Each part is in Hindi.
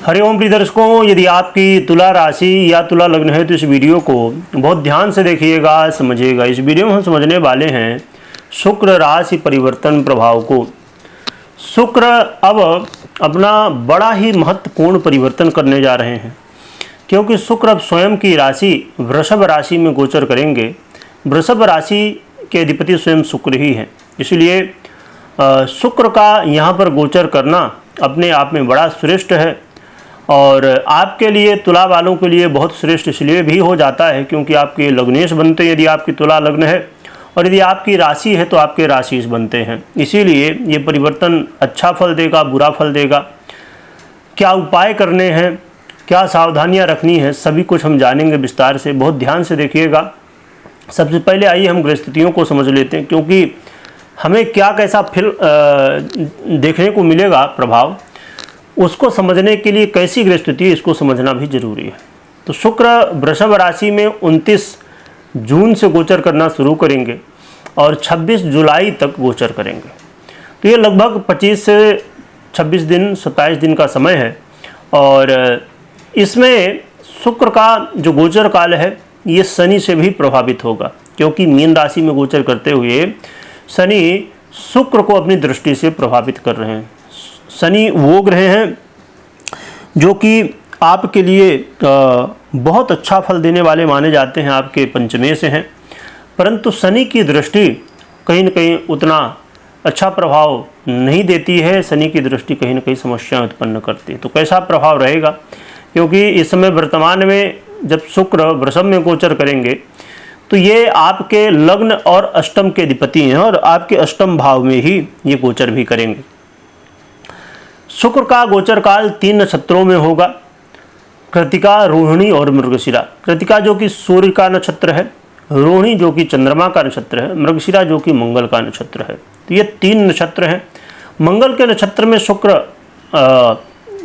हरिओम प्रिय दर्शकों, यदि आपकी तुला राशि या तुला लग्न है तो इस वीडियो को बहुत ध्यान से देखिएगा, समझिएगा। इस वीडियो में हम समझने वाले हैं शुक्र राशि परिवर्तन प्रभाव को। शुक्र अब अपना बड़ा ही महत्वपूर्ण परिवर्तन करने जा रहे हैं, क्योंकि शुक्र अब स्वयं की राशि वृषभ राशि में गोचर करेंगे। वृषभ राशि के अधिपति स्वयं शुक्र ही हैं, इसलिए शुक्र का यहाँ पर गोचर करना अपने आप में बड़ा श्रेष्ठ है। और आपके लिए, तुला वालों के लिए बहुत श्रेष्ठ इसलिए भी हो जाता है क्योंकि आपके लग्नेश बनते हैं। यदि आपकी तुला लग्न है और यदि आपकी राशि है तो आपके राशिश बनते हैं, इसीलिए ये परिवर्तन अच्छा फल देगा, बुरा फल देगा। क्या उपाय करने हैं, क्या सावधानियां रखनी है, सभी कुछ हम जानेंगे विस्तार से। बहुत ध्यान से देखिएगा। सबसे पहले आइए हम ग्रह स्थितियों को समझ लेते हैं, क्योंकि हमें क्या कैसा देखने को मिलेगा प्रभाव, उसको समझने के लिए कैसी ग्रह स्थिति है इसको समझना भी जरूरी है। तो शुक्र वृषभ राशि में 29 जून से गोचर करना शुरू करेंगे और 26 जुलाई तक गोचर करेंगे। तो ये लगभग 25 से 26 दिन, 27 दिन का समय है। और इसमें शुक्र का जो गोचर काल है ये शनि से भी प्रभावित होगा, क्योंकि मीन राशि में गोचर करते हुए शनि शुक्र को अपनी दृष्टि से प्रभावित कर रहे हैं। शनि वो ग्रह हैं जो कि आपके लिए बहुत अच्छा फल देने वाले माने जाते हैं, आपके पंचमे से हैं। परंतु शनि की दृष्टि कहीं न कहीं उतना अच्छा प्रभाव नहीं देती है। शनि की दृष्टि कहीं न कहीं समस्याएं उत्पन्न करती है। तो कैसा प्रभाव रहेगा, क्योंकि इस समय वर्तमान में जब शुक्र वृषभ में गोचर करेंगे तो ये आपके लग्न और अष्टम के अधिपति हैं और आपके अष्टम भाव में ही ये गोचर भी करेंगे। शुक्र का गोचर काल 3 नक्षत्रों में होगा, कृतिका, रोहिणी और मृगशिरा। कृतिका जो कि सूर्य का नक्षत्र है, रोहिणी जो कि चंद्रमा का नक्षत्र है, मृगशिरा जो कि मंगल का नक्षत्र है। तो ये 3 नक्षत्र हैं। मंगल के नक्षत्र में शुक्र,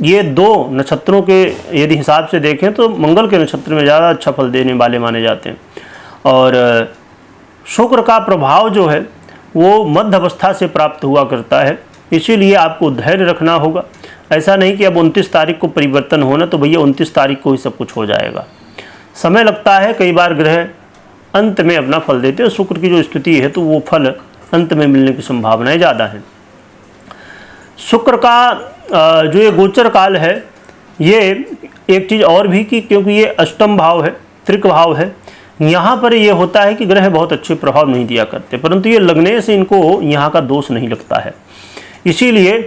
ये 2 नक्षत्रों के यदि हिसाब से देखें तो मंगल के नक्षत्र में ज़्यादा अच्छा फल देने वाले माने जाते हैं। और शुक्र का प्रभाव जो है वो मध्य अवस्था से प्राप्त हुआ करता है, इसीलिए आपको धैर्य रखना होगा। ऐसा नहीं कि अब 29 तारीख को परिवर्तन होना तो भैया 29 तारीख को ही सब कुछ हो जाएगा। समय लगता है, कई बार ग्रह अंत में अपना फल देते हैं। शुक्र की जो स्थिति है तो वो फल अंत में मिलने की संभावनाएं ज़्यादा हैं। शुक्र का जो ये गोचर काल है, ये एक चीज़ और भी कि क्योंकि ये अष्टम भाव है, त्रिक भाव है, यहाँ पर ये होता है कि ग्रह बहुत अच्छे प्रभाव नहीं दिया करते, परंतु ये लगने से इनको यहाँ का दोष नहीं लगता है। इसीलिए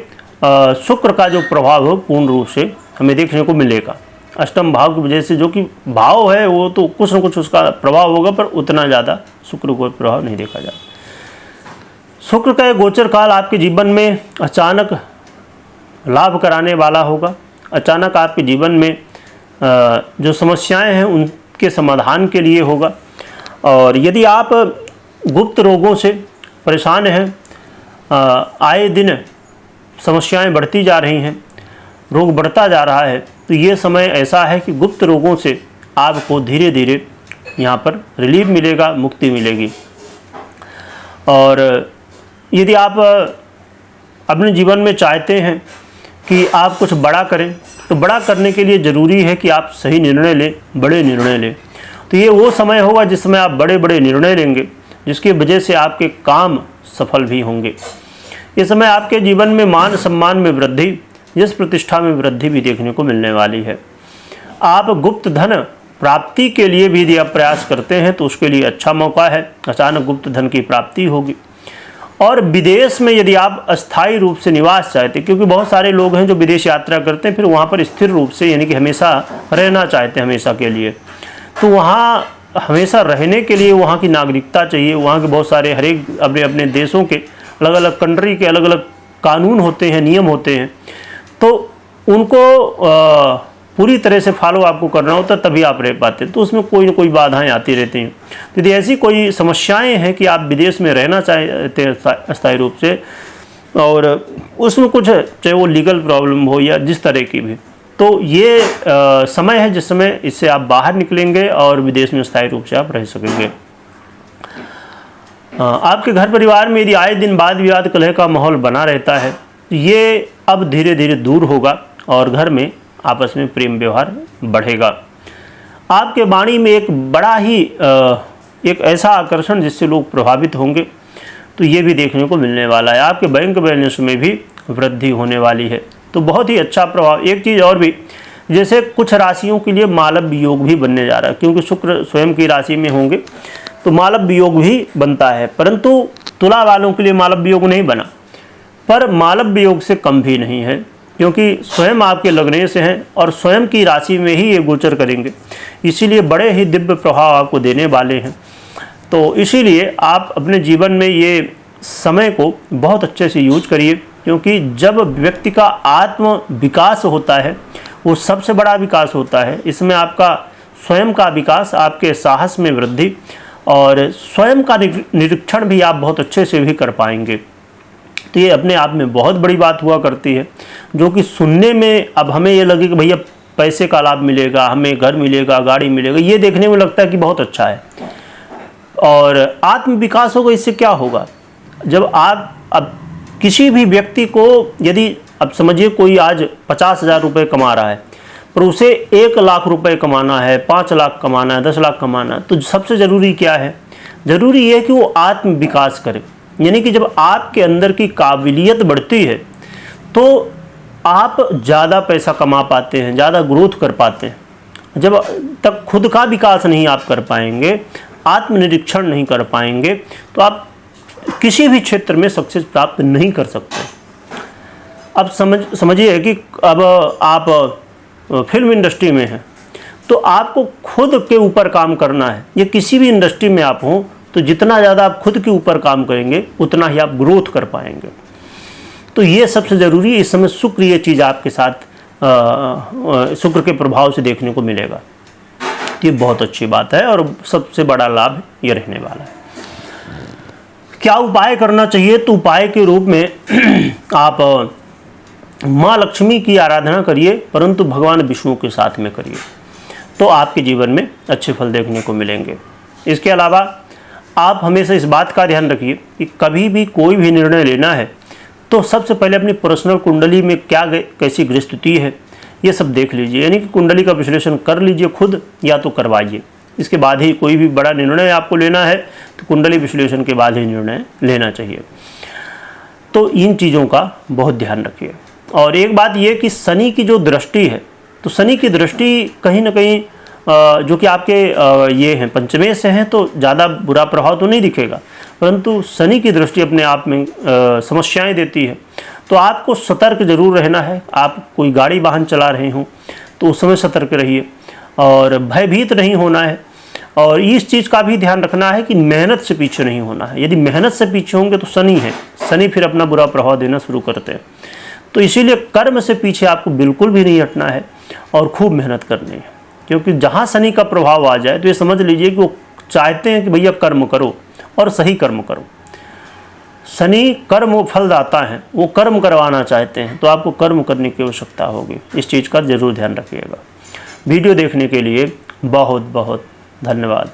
शुक्र का जो प्रभाव है पूर्ण रूप से हमें देखने को मिलेगा। अष्टम भाव की वजह से जो कि भाव है वो तो कुछ न कुछ उसका प्रभाव होगा, पर उतना ज़्यादा शुक्र को प्रभाव नहीं देखा जाता। शुक्र का गोचर काल आपके जीवन में अचानक लाभ कराने वाला होगा। अचानक आपके जीवन में जो समस्याएं हैं उनके समाधान के लिए होगा। और यदि आप गुप्त रोगों से परेशान हैं, आए दिन समस्याएं बढ़ती जा रही हैं, रोग बढ़ता जा रहा है, तो ये समय ऐसा है कि गुप्त रोगों से आपको धीरे धीरे यहाँ पर रिलीफ मिलेगा, मुक्ति मिलेगी। और यदि आप अपने जीवन में चाहते हैं कि आप कुछ बड़ा करें, तो बड़ा करने के लिए ज़रूरी है कि आप सही निर्णय लें, बड़े निर्णय लें। तो ये वो समय होगा जिसमें आप बड़े बड़े निर्णय लेंगे, जिसकी वजह से आपके काम सफल भी होंगे। इस समय आपके जीवन में मान सम्मान में वृद्धि, यश प्रतिष्ठा में वृद्धि भी देखने को मिलने वाली है। आप गुप्त धन प्राप्ति के लिए भी यदि आप प्रयास करते हैं तो उसके लिए अच्छा मौका है, अचानक गुप्त धन की प्राप्ति होगी। और विदेश में यदि आप अस्थायी रूप से निवास चाहते हैं, क्योंकि बहुत सारे लोग हैं जो विदेश यात्रा करते हैं फिर वहाँ पर स्थिर रूप से यानी कि हमेशा रहना चाहते हैं हमेशा के लिए, तो वहाँ हमेशा रहने के लिए वहाँ की नागरिकता चाहिए। वहाँ के बहुत सारे हरेक अपने अपने देशों के अलग अलग कंट्री के अलग अलग कानून होते हैं, नियम होते हैं, तो उनको पूरी तरह से फॉलो आपको करना होता है, तभी आप रह पाते हैं। तो उसमें कोई न कोई बाधाएं आती रहती हैं। तो यदि ऐसी कोई समस्याएं हैं कि आप विदेश में रहना चाहते हैं अस्थायी रूप से, और उसमें कुछ चाहे वो लीगल प्रॉब्लम हो या जिस तरह की भी, तो ये समय है जिस समय इससे आप बाहर निकलेंगे और विदेश में स्थायी रूप से आप रह सकेंगे। आपके घर परिवार में यदि आए दिन वाद विवाद कलह का माहौल बना रहता है, ये अब धीरे धीरे दूर होगा और घर में आपस में प्रेम व्यवहार बढ़ेगा। आपके वाणी में एक बड़ा ही एक ऐसा आकर्षण जिससे लोग प्रभावित होंगे, तो ये भी देखने को मिलने वाला है। आपके बैंक बैलेंस में भी वृद्धि होने वाली है, तो बहुत ही अच्छा प्रभाव। एक चीज़ और भी, जैसे कुछ राशियों के लिए मालव योग भी बनने जा रहा है, क्योंकि शुक्र स्वयं की राशि में होंगे तो मालव योग भी बनता है। परंतु तुला वालों के लिए मालव योग नहीं बना, पर मालव योग से कम भी नहीं है, क्योंकि स्वयं आपके लगने से हैं और स्वयं की राशि में ही ये गोचर करेंगे, इसीलिए बड़े ही दिव्य प्रभाव आपको देने वाले हैं। तो इसीलिए आप अपने जीवन में ये समय को बहुत अच्छे से यूज करिए, क्योंकि जब व्यक्ति का आत्म विकास होता है वो सबसे बड़ा विकास होता है। इसमें आपका स्वयं का विकास, आपके साहस में वृद्धि और स्वयं का निरीक्षण भी आप बहुत अच्छे से भी कर पाएंगे। तो ये अपने आप में बहुत बड़ी बात हुआ करती है, जो कि सुनने में अब हमें ये लगे कि भैया पैसे का लाभ मिलेगा, हमें घर मिलेगा, गाड़ी मिलेगा, ये देखने में लगता है कि बहुत अच्छा है। और आत्म विकास होगा, इससे क्या होगा, जब आप अब किसी भी व्यक्ति को, यदि अब समझिए कोई आज 50,000 रुपये कमा रहा है, पर उसे 1 लाख रुपए कमाना है, 5 लाख कमाना है, 10 लाख कमाना है, तो सबसे ज़रूरी क्या है, ज़रूरी ये है कि वो आत्म विकास करे। यानी कि जब आपके अंदर की काबिलियत बढ़ती है तो आप ज़्यादा पैसा कमा पाते हैं, ज़्यादा ग्रोथ कर पाते हैं। जब तक खुद का विकास नहीं आप कर पाएंगे, आत्मनिरीक्षण नहीं कर पाएंगे, तो आप किसी भी क्षेत्र में सक्सेस प्राप्त नहीं कर सकते। अब समझिए कि अब आप फिल्म इंडस्ट्री में हैं, तो आपको खुद के ऊपर काम करना है। ये किसी भी इंडस्ट्री में आप हों, तो जितना ज़्यादा आप खुद के ऊपर काम करेंगे उतना ही आप ग्रोथ कर पाएंगे। तो ये सबसे ज़रूरी है। इस समय शुक्र ये चीज़ आपके साथ शुक्र के प्रभाव से देखने को मिलेगा। ये बहुत अच्छी बात है और सबसे बड़ा लाभ ये रहने वाला है। क्या उपाय करना चाहिए, तो उपाय के रूप में आप माँ लक्ष्मी की आराधना करिए, परंतु भगवान विष्णु के साथ में करिए, तो आपके जीवन में अच्छे फल देखने को मिलेंगे। इसके अलावा आप हमेशा इस बात का ध्यान रखिए कि कभी भी कोई भी निर्णय लेना है तो सबसे पहले अपनी पर्सनल कुंडली में क्या कैसी ग्रह स्थिति है ये सब देख लीजिए। यानी कि कुंडली का विश्लेषण कर लीजिए खुद, या तो करवाइए। इसके बाद ही कोई भी बड़ा निर्णय आपको लेना है तो कुंडली विश्लेषण के बाद ही निर्णय लेना चाहिए। तो इन चीज़ों का बहुत ध्यान रखिए। और एक बात ये कि शनि की जो दृष्टि है, तो शनि की दृष्टि कहीं ना कहीं जो कि आपके ये हैं पंचमें से हैं, तो ज़्यादा बुरा प्रभाव तो नहीं दिखेगा, परंतु शनि की दृष्टि अपने आप में समस्याएं देती है। तो आपको सतर्क जरूर रहना है। आप कोई गाड़ी वाहन चला रहे हों तो उस समय सतर्क रहिए और भयभीत नहीं होना है। और इस चीज़ का भी ध्यान रखना है कि मेहनत से पीछे नहीं होना है। यदि मेहनत से पीछे होंगे तो शनि है, शनि फिर अपना बुरा प्रभाव देना शुरू करते हैं। तो इसीलिए कर्म से पीछे आपको बिल्कुल भी नहीं हटना है और खूब मेहनत करनी है, क्योंकि जहाँ शनि का प्रभाव आ जाए तो ये समझ लीजिए कि वो चाहते हैं कि भैया कर्म करो और सही कर्म करो। शनि कर्म फलदाता है, वो कर्म करवाना चाहते हैं, तो आपको कर्म करने की आवश्यकता होगी। इस चीज़ का जरूर ध्यान रखिएगा। वीडियो देखने के लिए बहुत बहुत धन्यवाद।